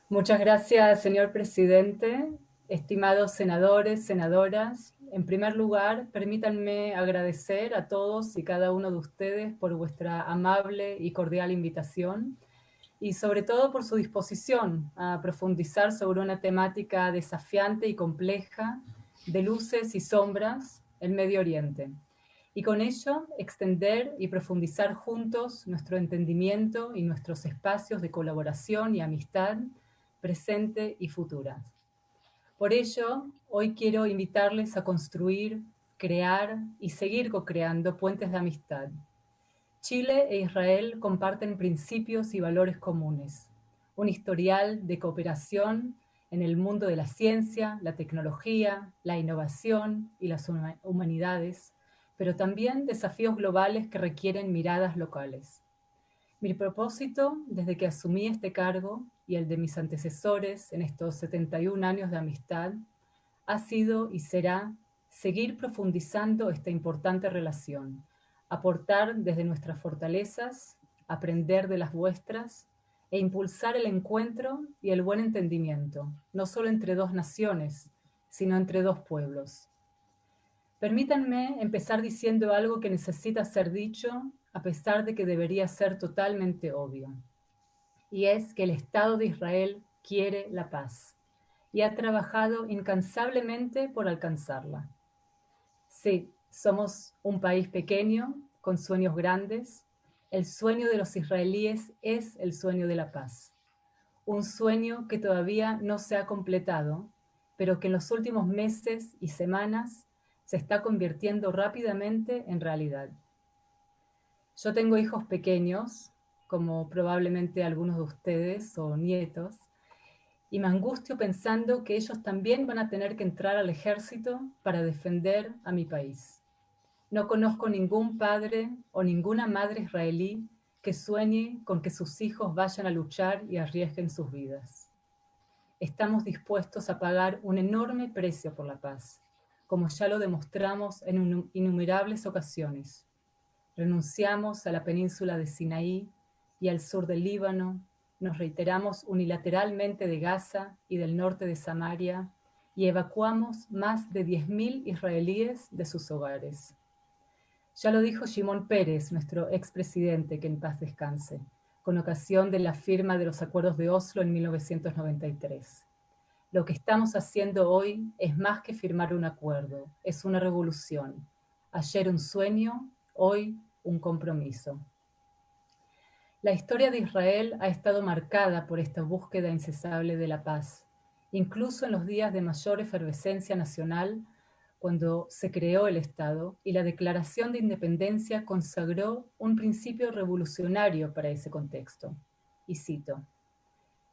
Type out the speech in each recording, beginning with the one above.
Muchas gracias, señor presidente, estimados senadores, senadoras. En primer lugar, permítanme agradecer a todos y cada uno de ustedes por vuestra amable y cordial invitación y sobre todo por su disposición a profundizar sobre una temática desafiante y compleja de luces y sombras, el Medio Oriente. Y con ello extender y profundizar juntos nuestro entendimiento y nuestros espacios de colaboración y amistad presente y futuras. Por ello, hoy quiero invitarles a construir, crear y seguir co-creando puentes de amistad. Chile e Israel comparten principios y valores comunes, un historial de cooperación en el mundo de la ciencia, la tecnología, la innovación y las humanidades, pero también desafíos globales que requieren miradas locales. Mi propósito, desde que asumí este cargo y el de mis antecesores en estos 71 años de amistad, ha sido y será seguir profundizando esta importante relación, aportar desde nuestras fortalezas, aprender de las vuestras e impulsar el encuentro y el buen entendimiento, no solo entre dos naciones, sino entre dos pueblos. Permítanme empezar diciendo algo que necesita ser dicho, a pesar de que debería ser totalmente obvio, y es que el Estado de Israel quiere la paz y ha trabajado incansablemente por alcanzarla. Sí, somos un país pequeño, con sueños grandes. El sueño de los israelíes es el sueño de la paz. Un sueño que todavía no se ha completado, pero que en los últimos meses y semanas se está convirtiendo rápidamente en realidad. Yo tengo hijos pequeños, como probablemente algunos de ustedes o nietos, y me angustio pensando que ellos también van a tener que entrar al ejército para defender a mi país. No conozco ningún padre o ninguna madre israelí que sueñe con que sus hijos vayan a luchar y arriesguen sus vidas. Estamos dispuestos a pagar un enorme precio por la paz, como ya lo demostramos en innumerables ocasiones. Renunciamos a la península de Sinaí y al sur del Líbano, nos reiteramos unilateralmente de Gaza y del norte de Samaria y evacuamos más de 10.000 israelíes de sus hogares. Ya lo dijo Shimon Peres, nuestro expresidente, que en paz descanse, con ocasión de la firma de los acuerdos de Oslo en 1993. Lo que estamos haciendo hoy es más que firmar un acuerdo, es una revolución. Ayer un sueño, hoy un compromiso. La historia de Israel ha estado marcada por esta búsqueda incesable de la paz, incluso en los días de mayor efervescencia nacional, cuando se creó el Estado y la Declaración de Independencia consagró un principio revolucionario para ese contexto. Y cito: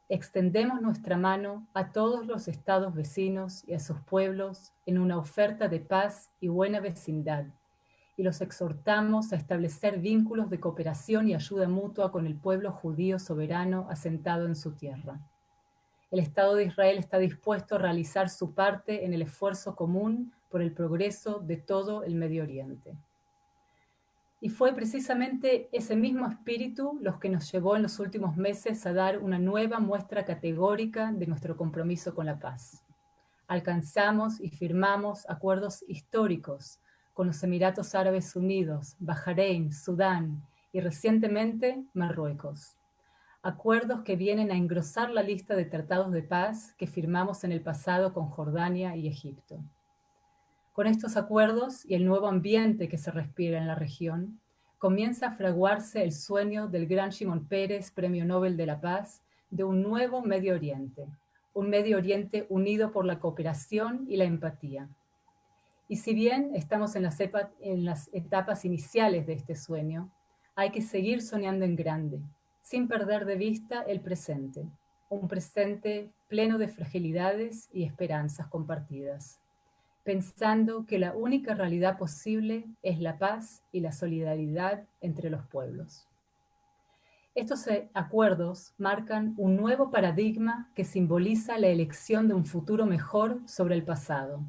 extendemos nuestra mano a todos los estados vecinos y a sus pueblos en una oferta de paz y buena vecindad, y los exhortamos a establecer vínculos de cooperación y ayuda mutua con el pueblo judío soberano asentado en su tierra. El Estado de Israel está dispuesto a realizar su parte en el esfuerzo común por el progreso de todo el Medio Oriente. Y fue precisamente ese mismo espíritu los que nos llevó en los últimos meses a dar una nueva muestra categórica de nuestro compromiso con la paz. Alcanzamos y firmamos acuerdos históricos con los Emiratos Árabes Unidos, Bahrein, Sudán y recientemente Marruecos. Acuerdos que vienen a engrosar la lista de tratados de paz que firmamos en el pasado con Jordania y Egipto. Con estos acuerdos y el nuevo ambiente que se respira en la región, comienza a fraguarse el sueño del gran Shimon Peres, Premio Nobel de la Paz, de un nuevo Medio Oriente, un Medio Oriente unido por la cooperación y la empatía. Y si bien estamos en las etapas iniciales de este sueño, hay que seguir soñando en grande, sin perder de vista el presente, un presente pleno de fragilidades y esperanzas compartidas, pensando que la única realidad posible es la paz y la solidaridad entre los pueblos. Estos acuerdos marcan un nuevo paradigma que simboliza la elección de un futuro mejor sobre el pasado,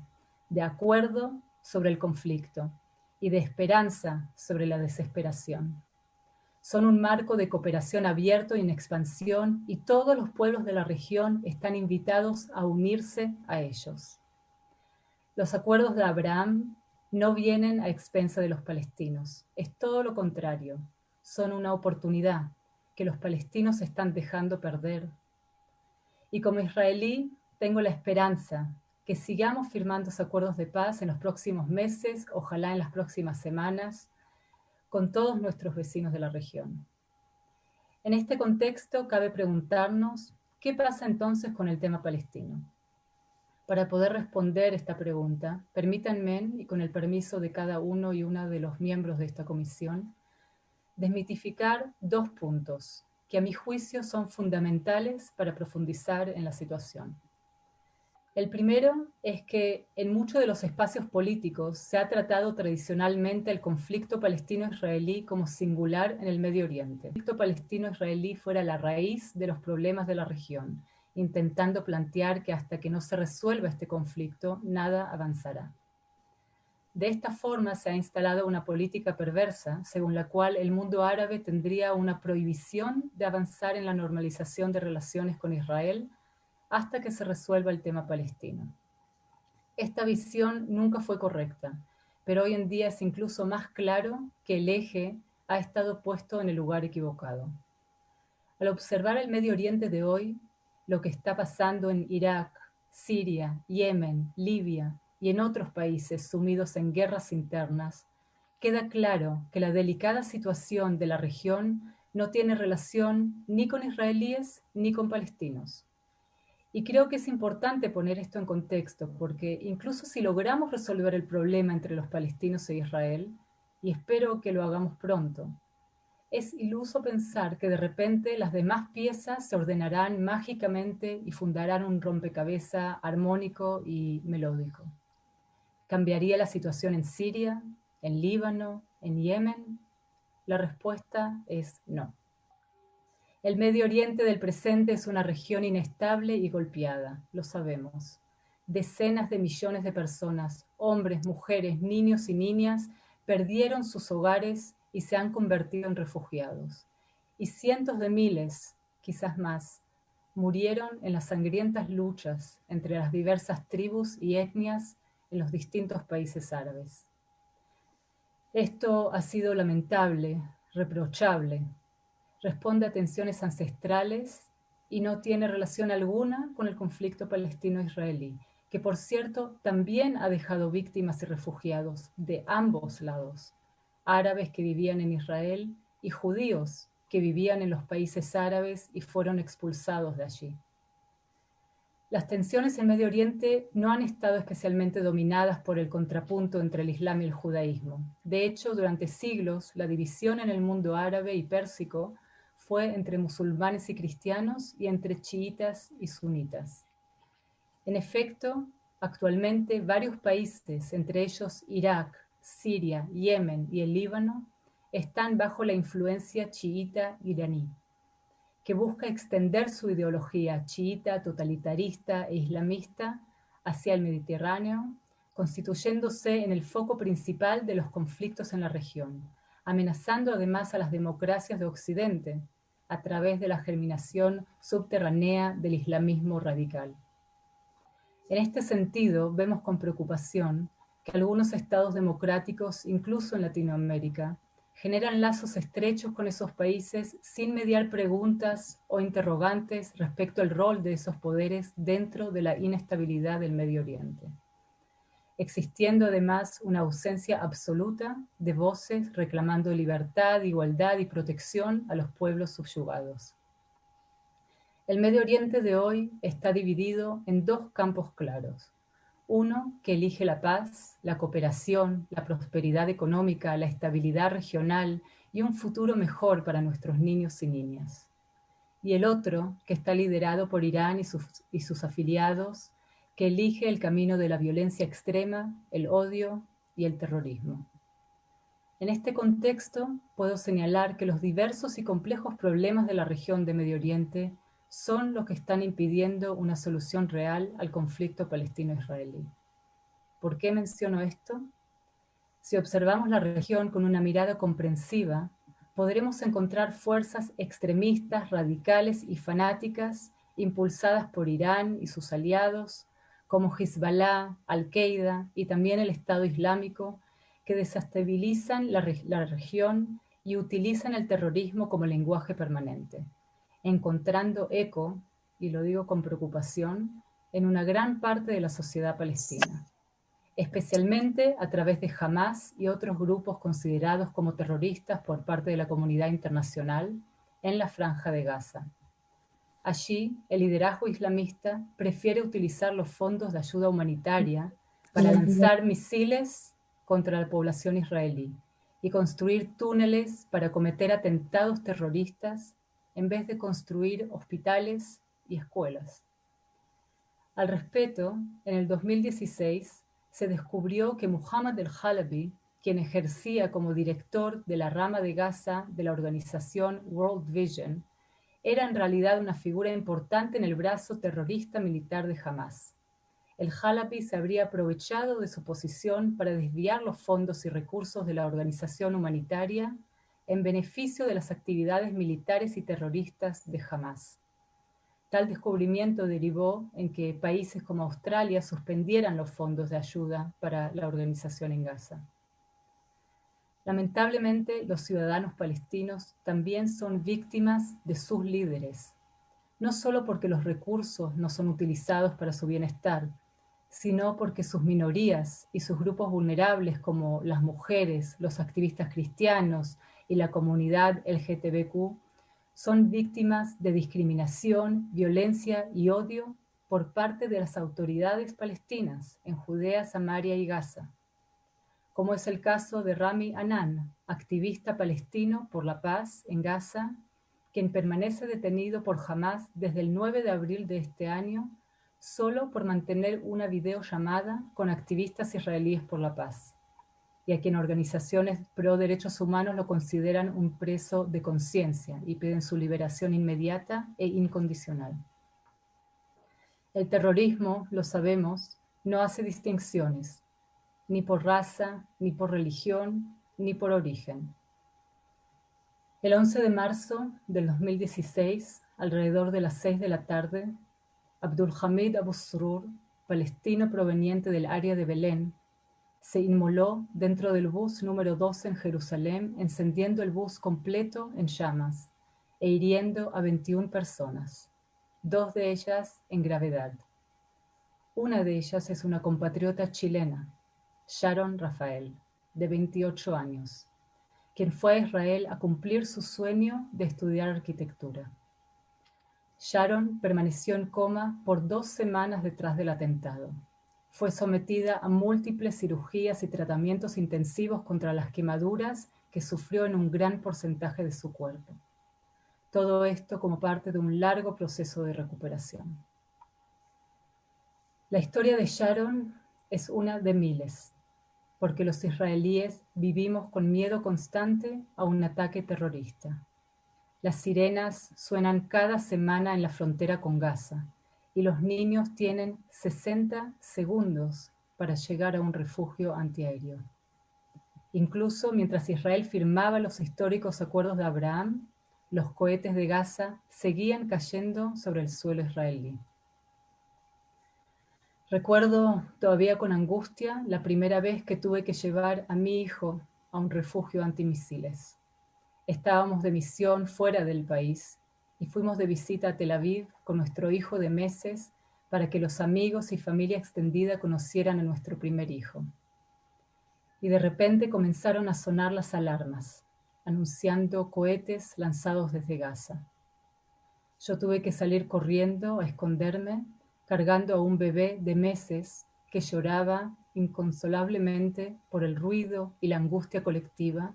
de acuerdo sobre el conflicto y de esperanza sobre la desesperación. Son un marco de cooperación abierto y en expansión, y todos los pueblos de la región están invitados a unirse a ellos. Los acuerdos de Abraham no vienen a expensa de los palestinos, es todo lo contrario, son una oportunidad que los palestinos están dejando perder. Y como israelí, tengo la esperanza que sigamos firmando acuerdos de paz en los próximos meses, ojalá en las próximas semanas, con todos nuestros vecinos de la región. En este contexto, cabe preguntarnos, ¿qué pasa entonces con el tema palestino? Para poder responder esta pregunta, permítanme, y con el permiso de cada uno y una de los miembros de esta comisión, desmitificar dos puntos que a mi juicio son fundamentales para profundizar en la situación. El primero es que en muchos de los espacios políticos se ha tratado tradicionalmente el conflicto palestino-israelí como singular en el Medio Oriente. El conflicto palestino-israelí fuera la raíz de los problemas de la región, intentando plantear que hasta que no se resuelva este conflicto, nada avanzará. De esta forma se ha instalado una política perversa, según la cual el mundo árabe tendría una prohibición de avanzar en la normalización de relaciones con Israel hasta que se resuelva el tema palestino. Esta visión nunca fue correcta, pero hoy en día es incluso más claro que el eje ha estado puesto en el lugar equivocado. Al observar el Medio Oriente de hoy, lo que está pasando en Irak, Siria, Yemen, Libia y en otros países sumidos en guerras internas, queda claro que la delicada situación de la región no tiene relación ni con israelíes ni con palestinos. Y creo que es importante poner esto en contexto, porque incluso si logramos resolver el problema entre los palestinos e Israel, y espero que lo hagamos pronto, es iluso pensar que de repente las demás piezas se ordenarán mágicamente y fundarán un rompecabezas armónico y melódico. ¿Cambiaría la situación en Siria, en Líbano, en Yemen? La respuesta es no. El Medio Oriente del presente es una región inestable y golpeada, lo sabemos. Decenas de millones de personas, hombres, mujeres, niños y niñas, perdieron sus hogares y se han convertido en refugiados. Y cientos de miles, quizás más, murieron en las sangrientas luchas entre las diversas tribus y etnias en los distintos países árabes. Esto ha sido lamentable, reprochable, responde a tensiones ancestrales y no tiene relación alguna con el conflicto palestino-israelí, que por cierto también ha dejado víctimas y refugiados de ambos lados, árabes que vivían en Israel y judíos que vivían en los países árabes y fueron expulsados de allí. Las tensiones en Medio Oriente no han estado especialmente dominadas por el contrapunto entre el Islam y el judaísmo. De hecho, durante siglos, la división en el mundo árabe y pérsico fue entre musulmanes y cristianos y entre chiitas y sunitas. En efecto, actualmente varios países, entre ellos Irak, Siria, Yemen y el Líbano, están bajo la influencia chiita iraní, que busca extender su ideología chiita, totalitarista e islamista hacia el Mediterráneo, constituyéndose en el foco principal de los conflictos en la región, amenazando además a las democracias de Occidente a través de la germinación subterránea del islamismo radical. En este sentido, vemos con preocupación que algunos estados democráticos, incluso en Latinoamérica, generan lazos estrechos con esos países sin mediar preguntas o interrogantes respecto al rol de esos poderes dentro de la inestabilidad del Medio Oriente, existiendo además una ausencia absoluta de voces reclamando libertad, igualdad y protección a los pueblos subyugados. El Medio Oriente de hoy está dividido en dos campos claros. Uno que elige la paz, la cooperación, la prosperidad económica, la estabilidad regional y un futuro mejor para nuestros niños y niñas. Y el otro que está liderado por Irán y sus afiliados, que elige el camino de la violencia extrema, el odio y el terrorismo. En este contexto, puedo señalar que los diversos y complejos problemas de la región de Medio Oriente son los que están impidiendo una solución real al conflicto palestino-israelí. ¿Por qué menciono esto? Si observamos la región con una mirada comprensiva, podremos encontrar fuerzas extremistas, radicales y fanáticas impulsadas por Irán y sus aliados, como Hezbollah, Al-Qaeda y también el Estado Islámico, que desestabilizan la región y utilizan el terrorismo como lenguaje permanente, encontrando eco, y lo digo con preocupación, en una gran parte de la sociedad palestina, especialmente a través de Hamás y otros grupos considerados como terroristas por parte de la comunidad internacional en la Franja de Gaza. Allí, el liderazgo islamista prefiere utilizar los fondos de ayuda humanitaria para lanzar misiles contra la población israelí y construir túneles para cometer atentados terroristas en vez de construir hospitales y escuelas. Al respecto, en el 2016 se descubrió que Muhammad el-Halabi, quien ejercía como director de la rama de Gaza de la organización World Vision, era en realidad una figura importante en el brazo terrorista militar de Hamás. El-Halabi se habría aprovechado de su posición para desviar los fondos y recursos de la organización humanitaria en beneficio de las actividades militares y terroristas de Hamás. Tal descubrimiento derivó en que países como Australia suspendieran los fondos de ayuda para la organización en Gaza. Lamentablemente, los ciudadanos palestinos también son víctimas de sus líderes, no solo porque los recursos no son utilizados para su bienestar, sino porque sus minorías y sus grupos vulnerables como las mujeres, los activistas cristianos y la comunidad LGTBQ son víctimas de discriminación, violencia y odio por parte de las autoridades palestinas en Judea, Samaria y Gaza, como es el caso de Rami Anan, activista palestino por la paz en Gaza, quien permanece detenido por Hamás desde el 9 de abril de este año, solo por mantener una videollamada con activistas israelíes por la paz, y a quien organizaciones pro derechos humanos lo consideran un preso de conciencia y piden su liberación inmediata e incondicional. El terrorismo, lo sabemos, no hace distinciones, ni por raza, ni por religión, ni por origen. El 11 de marzo del 2016, alrededor de las 6 de la tarde, Abdulhamid Abu Srur, palestino proveniente del área de Belén, se inmoló dentro del bus número 12 en Jerusalén, encendiendo el bus completo en llamas e hiriendo a 21 personas, 2 de ellas en gravedad. Una de ellas es una compatriota chilena, Sharon Rafael, de 28 años, quien fue a Israel a cumplir su sueño de estudiar arquitectura. Sharon permaneció en coma por 2 semanas detrás del atentado. Fue sometida a múltiples cirugías y tratamientos intensivos contra las quemaduras que sufrió en un gran porcentaje de su cuerpo. Todo esto como parte de un largo proceso de recuperación. La historia de Sharon es una de miles, porque los israelíes vivimos con miedo constante a un ataque terrorista. Las sirenas suenan cada semana en la frontera con Gaza y los niños tienen 60 segundos para llegar a un refugio antiaéreo. Incluso mientras Israel firmaba los históricos acuerdos de Abraham, los cohetes de Gaza seguían cayendo sobre el suelo israelí. Recuerdo todavía con angustia la primera vez que tuve que llevar a mi hijo a un refugio antimisiles. Estábamos de misión fuera del país y fuimos de visita a Tel Aviv con nuestro hijo de meses para que los amigos y familia extendida conocieran a nuestro primer hijo. Y de repente comenzaron a sonar las alarmas, anunciando cohetes lanzados desde Gaza. Yo tuve que salir corriendo a esconderme, cargando a un bebé de meses que lloraba inconsolablemente por el ruido y la angustia colectiva,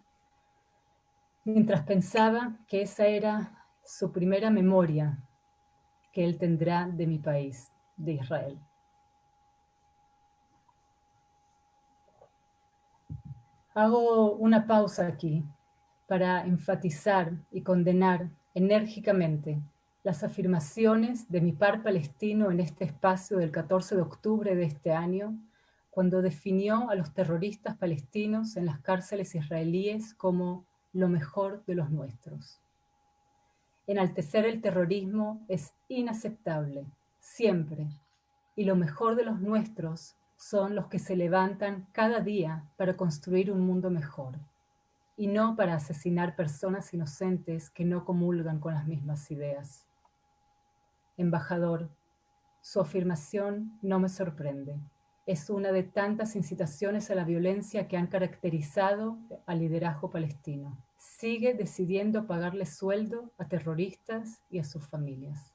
mientras pensaba que esa era su primera memoria que él tendrá de mi país, de Israel. Hago una pausa aquí para enfatizar y condenar enérgicamente las afirmaciones de mi par palestino en este espacio del 14 de octubre de este año, cuando definió a los terroristas palestinos en las cárceles israelíes como lo mejor de los nuestros. Enaltecer el terrorismo es inaceptable, siempre, y lo mejor de los nuestros son los que se levantan cada día para construir un mundo mejor, y no para asesinar personas inocentes que no comulgan con las mismas ideas. Embajador, su afirmación no me sorprende. Es una de tantas incitaciones a la violencia que han caracterizado al liderazgo palestino. Sigue decidiendo pagarle sueldo a terroristas y a sus familias.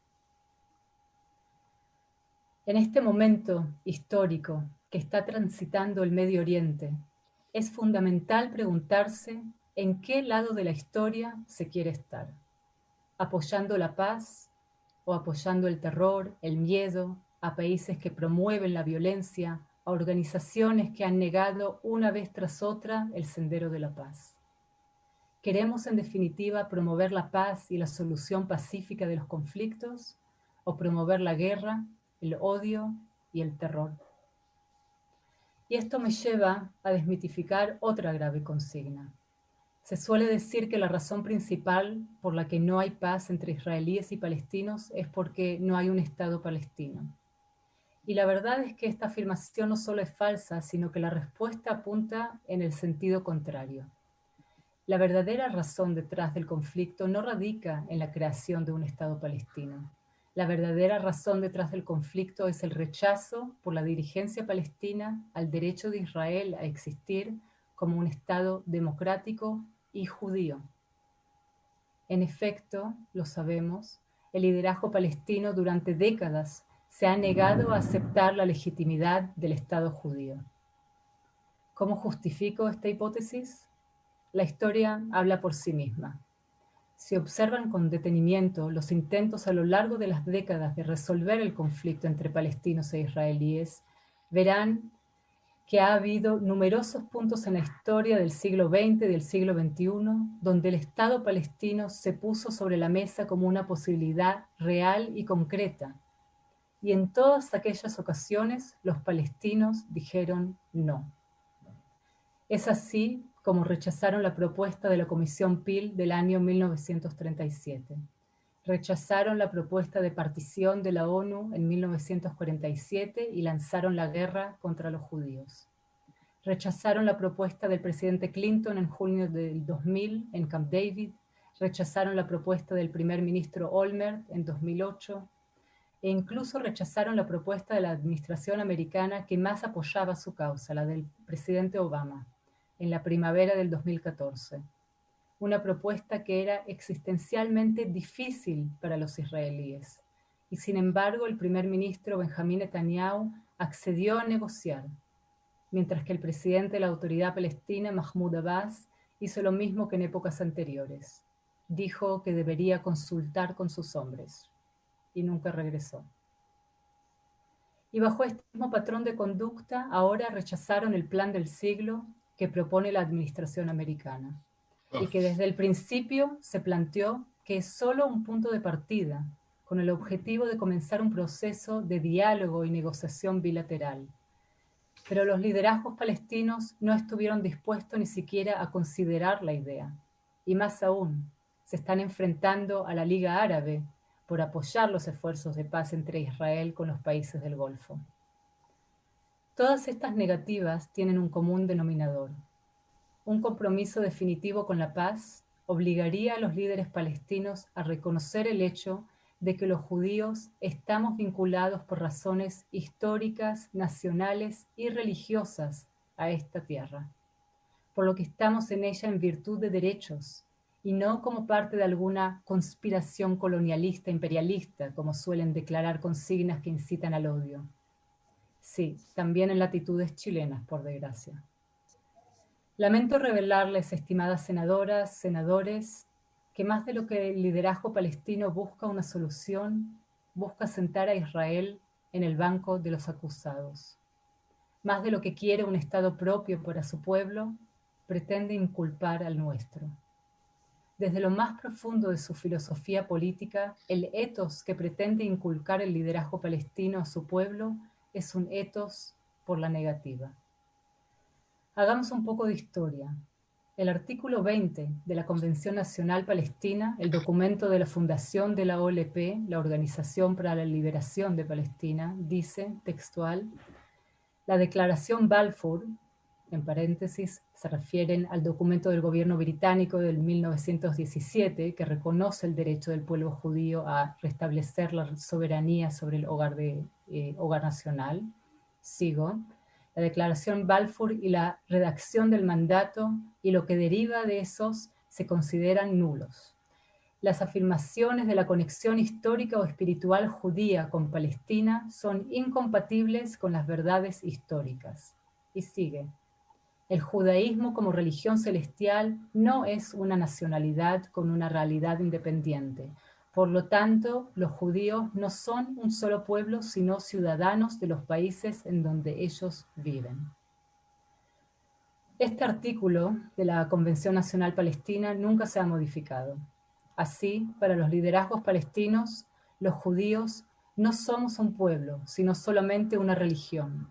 En este momento histórico que está transitando el Medio Oriente, es fundamental preguntarse en qué lado de la historia se quiere estar. ¿Apoyando la paz o apoyando el terror, el miedo, a países que promueven la violencia, a organizaciones que han negado una vez tras otra el sendero de la paz? ¿Queremos en definitiva promover la paz y la solución pacífica de los conflictos o promover la guerra, el odio y el terror? Y esto me lleva a desmitificar otra grave consigna. Se suele decir que la razón principal por la que no hay paz entre israelíes y palestinos es porque no hay un Estado palestino. Y la verdad es que esta afirmación no solo es falsa, sino que la respuesta apunta en el sentido contrario. La verdadera razón detrás del conflicto no radica en la creación de un Estado palestino. La verdadera razón detrás del conflicto es el rechazo por la dirigencia palestina al derecho de Israel a existir como un Estado democrático y judío. En efecto, lo sabemos, el liderazgo palestino durante décadas se ha negado a aceptar la legitimidad del Estado judío. ¿Cómo justifico esta hipótesis? La historia habla por sí misma. Si observan con detenimiento los intentos a lo largo de las décadas de resolver el conflicto entre palestinos e israelíes, verán que ha habido numerosos puntos en la historia del siglo XX y del siglo XXI donde el Estado palestino se puso sobre la mesa como una posibilidad real y concreta. Y en todas aquellas ocasiones los palestinos dijeron no. Es así como rechazaron la propuesta de la Comisión Peel del año 1937. Rechazaron la propuesta de partición de la ONU en 1947 y lanzaron la guerra contra los judíos. Rechazaron la propuesta del presidente Clinton en junio del 2000 en Camp David. Rechazaron la propuesta del primer ministro Olmert en 2008 e incluso rechazaron la propuesta de la administración americana que más apoyaba su causa, la del presidente Obama, en la primavera del 2014. Una propuesta que era existencialmente difícil para los israelíes. Y sin embargo, el primer ministro Benjamín Netanyahu accedió a negociar, mientras que el presidente de la Autoridad Palestina, Mahmoud Abbas, hizo lo mismo que en épocas anteriores. Dijo que debería consultar con sus hombres y nunca regresó. Y bajo este mismo patrón de conducta, ahora rechazaron el plan del siglo que propone la administración americana y que desde el principio se planteó que es solo un punto de partida, con el objetivo de comenzar un proceso de diálogo y negociación bilateral. Pero los liderazgos palestinos no estuvieron dispuestos ni siquiera a considerar la idea. Y más aún, se están enfrentando a la Liga Árabe por apoyar los esfuerzos de paz entre Israel con los países del Golfo. Todas estas negativas tienen un común denominador. Un compromiso definitivo con la paz obligaría a los líderes palestinos a reconocer el hecho de que los judíos estamos vinculados por razones históricas, nacionales y religiosas a esta tierra, por lo que estamos en ella en virtud de derechos y no como parte de alguna conspiración colonialista imperialista, como suelen declarar consignas que incitan al odio. Sí, también en latitudes chilenas, por desgracia. Lamento revelarles, estimadas senadoras, senadores, que más de lo que el liderazgo palestino busca una solución, busca sentar a Israel en el banco de los acusados. Más de lo que quiere un Estado propio para su pueblo, pretende inculpar al nuestro. Desde lo más profundo de su filosofía política, el etos que pretende inculcar el liderazgo palestino a su pueblo es un etos por la negativa. Hagamos un poco de historia. El artículo 20 de la Convención Nacional Palestina, el documento de la fundación de la OLP, la Organización para la Liberación de Palestina, dice, textual, la Declaración Balfour, en paréntesis, se refieren al documento del gobierno británico del 1917 que reconoce el derecho del pueblo judío a restablecer la soberanía sobre el hogar nacional. Sigo. La declaración Balfour y la redacción del mandato y lo que deriva de esos se consideran nulos. Las afirmaciones de la conexión histórica o espiritual judía con Palestina son incompatibles con las verdades históricas. Y sigue. El judaísmo como religión celestial no es una nacionalidad con una realidad independiente. Por lo tanto, los judíos no son un solo pueblo, sino ciudadanos de los países en donde ellos viven. Este artículo de la Convención Nacional Palestina nunca se ha modificado. Así, para los liderazgos palestinos, los judíos no somos un pueblo, sino solamente una religión,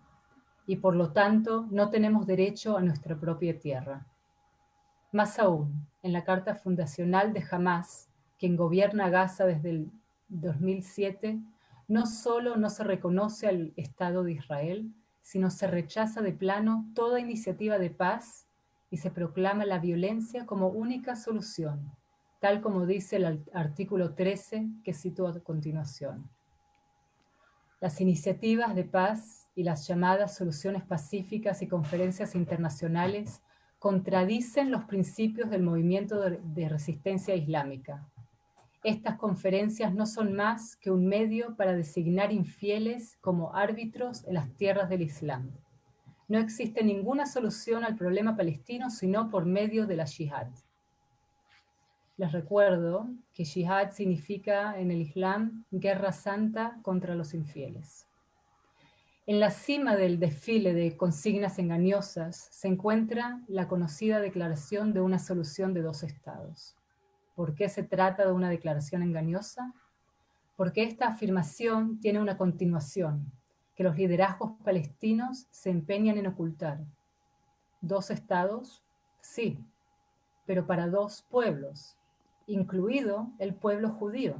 y por lo tanto no tenemos derecho a nuestra propia tierra. Más aún, en la Carta Fundacional de Hamás, quien gobierna Gaza desde el 2007, no solo no se reconoce al Estado de Israel, sino se rechaza de plano toda iniciativa de paz y se proclama la violencia como única solución, tal como dice el artículo 13 que cito a continuación. Las iniciativas de paz y las llamadas soluciones pacíficas y conferencias internacionales contradicen los principios del movimiento de resistencia islámica. Estas conferencias no son más que un medio para designar infieles como árbitros en las tierras del Islam. No existe ninguna solución al problema palestino sino por medio de la yihad. Les recuerdo que yihad significa en el Islam guerra santa contra los infieles. En la cima del desfile de consignas engañosas se encuentra la conocida declaración de una solución de dos estados. ¿Por qué se trata de una declaración engañosa? Porque esta afirmación tiene una continuación que los liderazgos palestinos se empeñan en ocultar. ¿Dos estados? Sí, pero para dos pueblos, incluido el pueblo judío.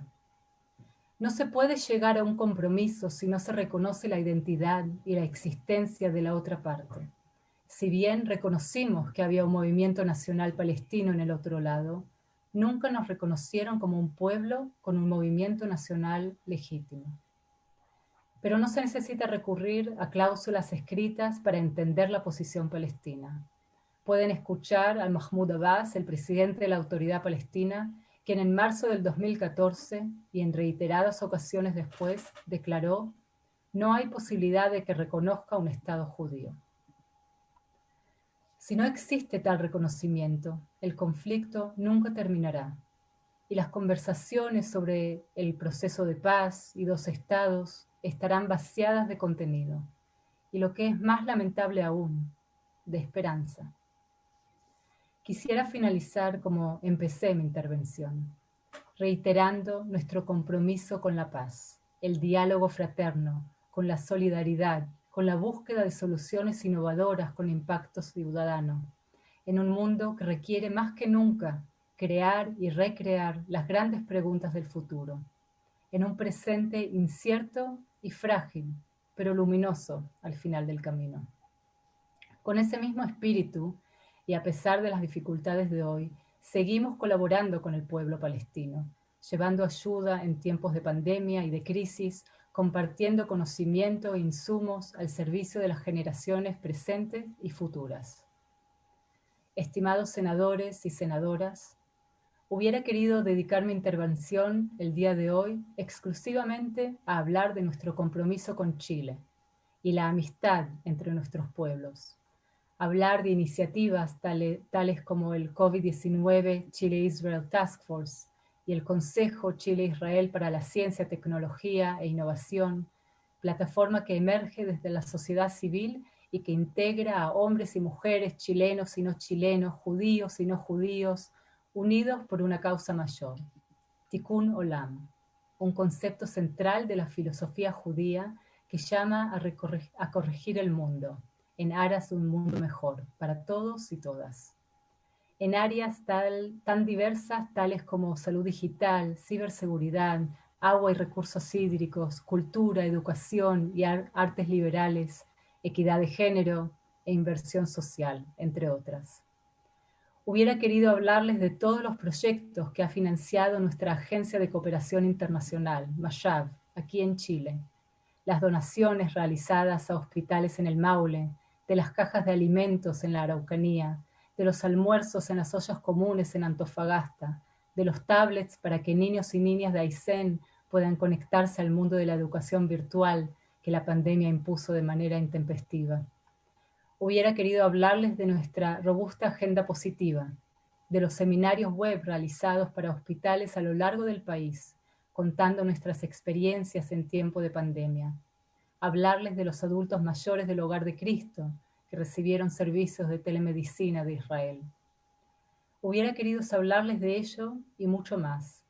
No se puede llegar a un compromiso si no se reconoce la identidad y la existencia de la otra parte. Si bien reconocimos que había un movimiento nacional palestino en el otro lado, nunca nos reconocieron como un pueblo con un movimiento nacional legítimo. Pero no se necesita recurrir a cláusulas escritas para entender la posición palestina. Pueden escuchar al Mahmoud Abbas, el presidente de la Autoridad Palestina, quien en marzo del 2014 y en reiteradas ocasiones después declaró: no hay posibilidad de que reconozca un Estado judío. Si no existe tal reconocimiento, el conflicto nunca terminará y las conversaciones sobre el proceso de paz y dos estados estarán vaciadas de contenido y, lo que es más lamentable aún, de esperanza. Quisiera finalizar como empecé mi intervención, reiterando nuestro compromiso con la paz, el diálogo fraterno, con la solidaridad, con la búsqueda de soluciones innovadoras con impacto ciudadano, en un mundo que requiere más que nunca crear y recrear las grandes preguntas del futuro, en un presente incierto y frágil, pero luminoso al final del camino. Con ese mismo espíritu, y a pesar de las dificultades de hoy, seguimos colaborando con el pueblo palestino, llevando ayuda en tiempos de pandemia y de crisis, compartiendo conocimiento e insumos al servicio de las generaciones presentes y futuras. Estimados senadores y senadoras, hubiera querido dedicar mi intervención el día de hoy exclusivamente a hablar de nuestro compromiso con Chile y la amistad entre nuestros pueblos. Hablar de iniciativas tales como el COVID-19 Chile-Israel Task Force y el Consejo Chile-Israel para la Ciencia, Tecnología e Innovación, plataforma que emerge desde la sociedad civil y que integra a hombres y mujeres chilenos y no chilenos, judíos y no judíos, unidos por una causa mayor, Tikkun Olam, un concepto central de la filosofía judía que llama a corregir el mundo, en aras de un mundo mejor para todos y todas. en áreas tan diversas tales como salud digital, ciberseguridad, agua y recursos hídricos, cultura, educación y artes liberales, equidad de género e inversión social, entre otras. Hubiera querido hablarles de todos los proyectos que ha financiado nuestra Agencia de Cooperación Internacional, MASHAV, aquí en Chile, las donaciones realizadas a hospitales en el Maule, de las cajas de alimentos en la Araucanía, de los almuerzos en las ollas comunes en Antofagasta, de los tablets para que niños y niñas de Aysén puedan conectarse al mundo de la educación virtual que la pandemia impuso de manera intempestiva. Hubiera querido hablarles de nuestra robusta agenda positiva, de los seminarios web realizados para hospitales a lo largo del país, contando nuestras experiencias en tiempo de pandemia. Hablarles de los adultos mayores del Hogar de Cristo, que recibieron servicios de telemedicina de Israel. Hubiera querido hablarles de ello y mucho más,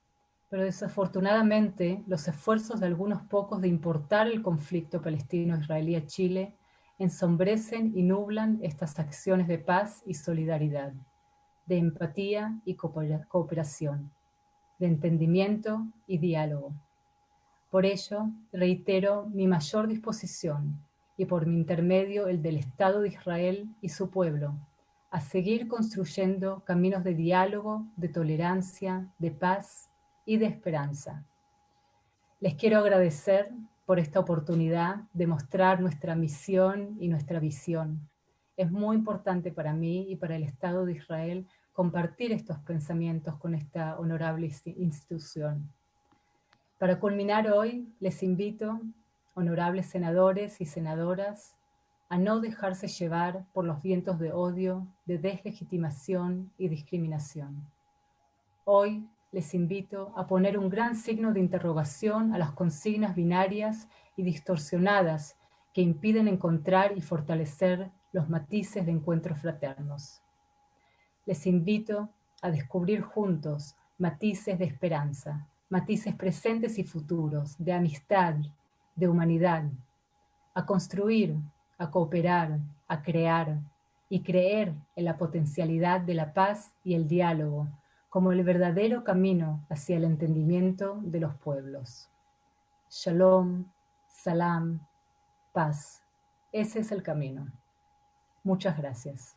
pero desafortunadamente los esfuerzos de algunos pocos de importar el conflicto palestino-israelí a Chile ensombrecen y nublan estas acciones de paz y solidaridad, de empatía y cooperación, de entendimiento y diálogo. Por ello, reitero mi mayor disposición, y por mi intermedio el del Estado de Israel y su pueblo, a seguir construyendo caminos de diálogo, de tolerancia, de paz y de esperanza. Les quiero agradecer por esta oportunidad de mostrar nuestra misión y nuestra visión. Es muy importante para mí y para el Estado de Israel compartir estos pensamientos con esta honorable institución. Para culminar hoy, les invito, honorables senadores y senadoras, a no dejarse llevar por los vientos de odio, de deslegitimación y discriminación. Hoy les invito a poner un gran signo de interrogación a las consignas binarias y distorsionadas que impiden encontrar y fortalecer los matices de encuentros fraternos. Les invito a descubrir juntos matices de esperanza, matices presentes y futuros, de amistad, de humanidad, a construir, a cooperar, a crear y creer en la potencialidad de la paz y el diálogo como el verdadero camino hacia el entendimiento de los pueblos. Shalom, salam, paz. Ese es el camino. Muchas gracias.